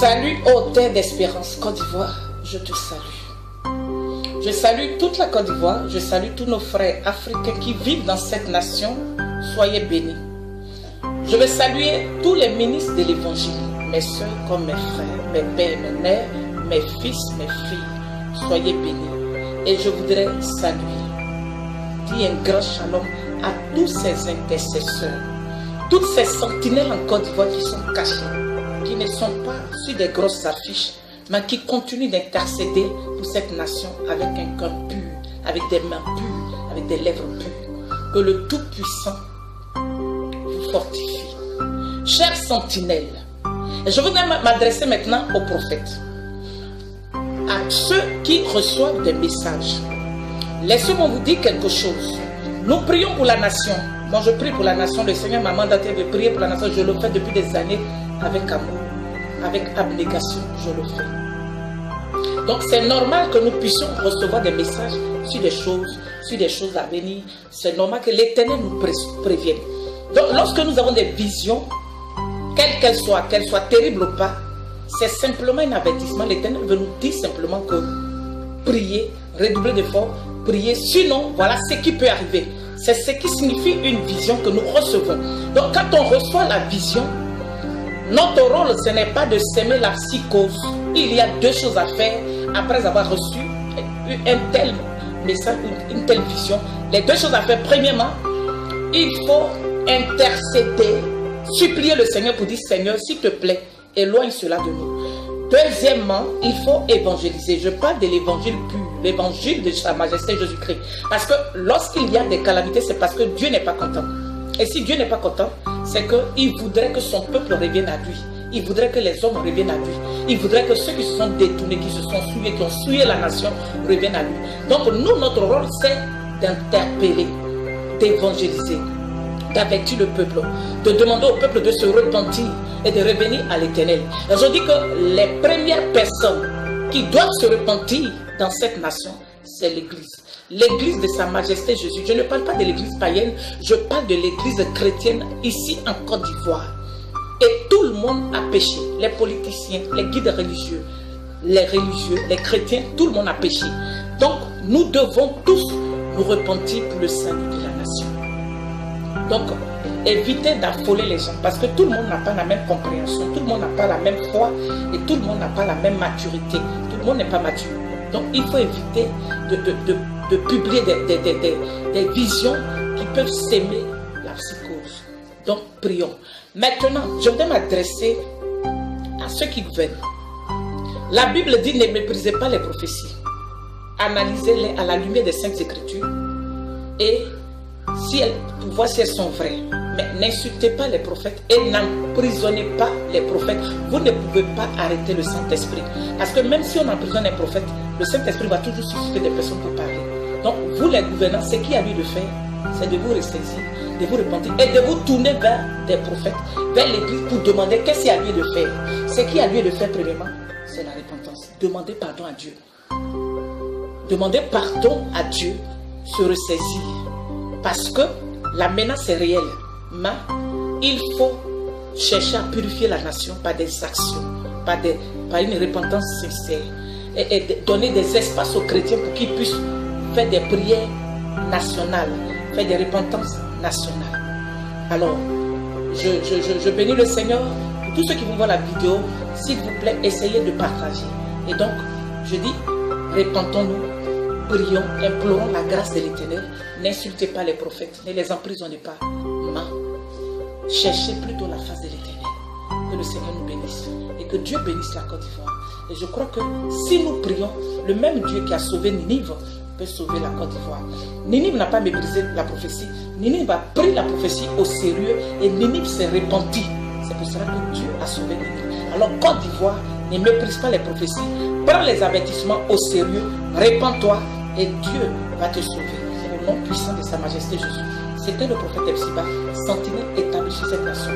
Salut ô terre d'espérance, Côte d'Ivoire, je te salue. Je salue toute la Côte d'Ivoire, je salue tous nos frères africains qui vivent dans cette nation. Soyez bénis. Je veux saluer tous les ministres de l'évangile, mes soeurs comme mes frères, mes pères, mes mères, mes fils, mes filles. Soyez bénis. Et je voudrais saluer, dire un grand shalom à tous ces intercesseurs, toutes ces sentinelles en Côte d'Ivoire qui sont cachées, qui ne sont pas sur des grosses affiches, mais qui continuent d'intercéder pour cette nation avec un cœur pur, avec des mains pures, avec des lèvres pures. Que le Tout-Puissant vous fortifie. Chers sentinelles, je voudrais m'adresser maintenant aux prophètes, à ceux qui reçoivent des messages. Laissez-moi vous dire quelque chose. Nous prions pour la nation. Moi, je prie pour la nation. Le Seigneur m'a mandaté de prier pour la nation. Je le fais depuis des années avec amour, avec abnégation. Je le fais. Donc, c'est normal que nous puissions recevoir des messages sur des choses à venir. C'est normal que l'Éternel nous prévienne. Donc, lorsque nous avons des visions, quelles qu'elles soient terribles ou pas, c'est simplement un avertissement. L'Éternel veut nous dire simplement que priez, redoublez d'efforts, priez. Sinon, voilà ce qui peut arriver. C'est ce qui signifie une vision que nous recevons. Donc, quand on reçoit la vision, notre rôle, ce n'est pas de s'aimer la psychose. Il y a deux choses à faire après avoir reçu un tel message, une telle vision. Les deux choses à faire, premièrement, il faut intercéder, supplier le Seigneur pour dire, Seigneur, s'il te plaît, éloigne cela de nous. Deuxièmement, il faut évangéliser. Je parle de l'évangile pur, l'évangile de Sa Majesté Jésus-Christ. Parce que lorsqu'il y a des calamités, c'est parce que Dieu n'est pas content. Et si Dieu n'est pas content, c'est qu'il voudrait que son peuple revienne à lui. Il voudrait que les hommes reviennent à lui. Il voudrait que ceux qui se sont détournés, qui se sont souillés, qui ont souillé la nation, reviennent à lui. Donc nous, notre rôle, c'est d'interpeller, d'évangéliser, d'avertir le peuple, de demander au peuple de se repentir et de revenir à l'Éternel. Je dis que les premières personnes qui doivent se repentir dans cette nation, c'est l'Église. L'Église de Sa Majesté Jésus. Je ne parle pas de l'Église païenne, je parle de l'Église chrétienne ici en Côte d'Ivoire. Et tout le monde a péché. Les politiciens, les guides religieux, les chrétiens, tout le monde a péché. Donc, nous devons tous nous repentir pour le salut de la nation. Donc, évitez d'affoler les gens parce que tout le monde n'a pas la même compréhension, tout le monde n'a pas la même foi et tout le monde n'a pas la même maturité. Tout le monde n'est pas mature. Donc, il faut éviter de publier des visions qui peuvent s'aimer la psychose. Donc, prions. Maintenant, je voudrais m'adresser à ceux qui gouvernent. La Bible dit, ne méprisez pas les prophéties. Analysez-les à la lumière des Saintes Écritures et pour voir si elles sont vraies. Mais n'insultez pas les prophètes et n'emprisonnez pas les prophètes. Vous ne pouvez pas arrêter le Saint-Esprit. Parce que même si on emprisonne un prophète, le Saint-Esprit va toujours susciter des personnes pour parler. Donc, vous les gouvernants, ce qu'il y a lieu de faire, c'est de vous ressaisir, de vous repentir et de vous tourner vers des prophètes, vers l'Église pour demander qu'est-ce qu'il y a lieu de faire. Ce qu'il y a lieu de faire, premièrement, c'est la repentance. Demandez pardon à Dieu. Demandez pardon à Dieu, se ressaisir. Parce que la menace est réelle. Mais il faut chercher à purifier la nation par des actions, par une repentance sincère. Et donner des espaces aux chrétiens pour qu'ils puissent faire des prières nationales, faire des repentances nationales. Alors, je bénis le Seigneur. Pour tous ceux qui vont voir la vidéo, s'il vous plaît, essayez de partager. Et donc, je dis, repentons-nous, prions, implorons la grâce de l'Éternel. N'insultez pas les prophètes, ne les emprisonnez pas. Mais cherchez plutôt la face de l'Éternel. Que le Seigneur nous bénisse. Et que Dieu bénisse la Côte d'Ivoire. Et je crois que si nous prions, le même Dieu qui a sauvé Ninive peut sauver la Côte d'Ivoire. Ninive n'a pas méprisé la prophétie. Ninive a pris la prophétie au sérieux et Ninive s'est repentie. C'est pour cela que Dieu a sauvé Ninive. Alors Côte d'Ivoire, ne méprise pas les prophéties. Prends les avertissements au sérieux. Répands-toi et Dieu va te sauver. C'est le nom puissant de Sa Majesté Jésus. C'était le prophète Epsiba, sentinelle établi sur cette nation.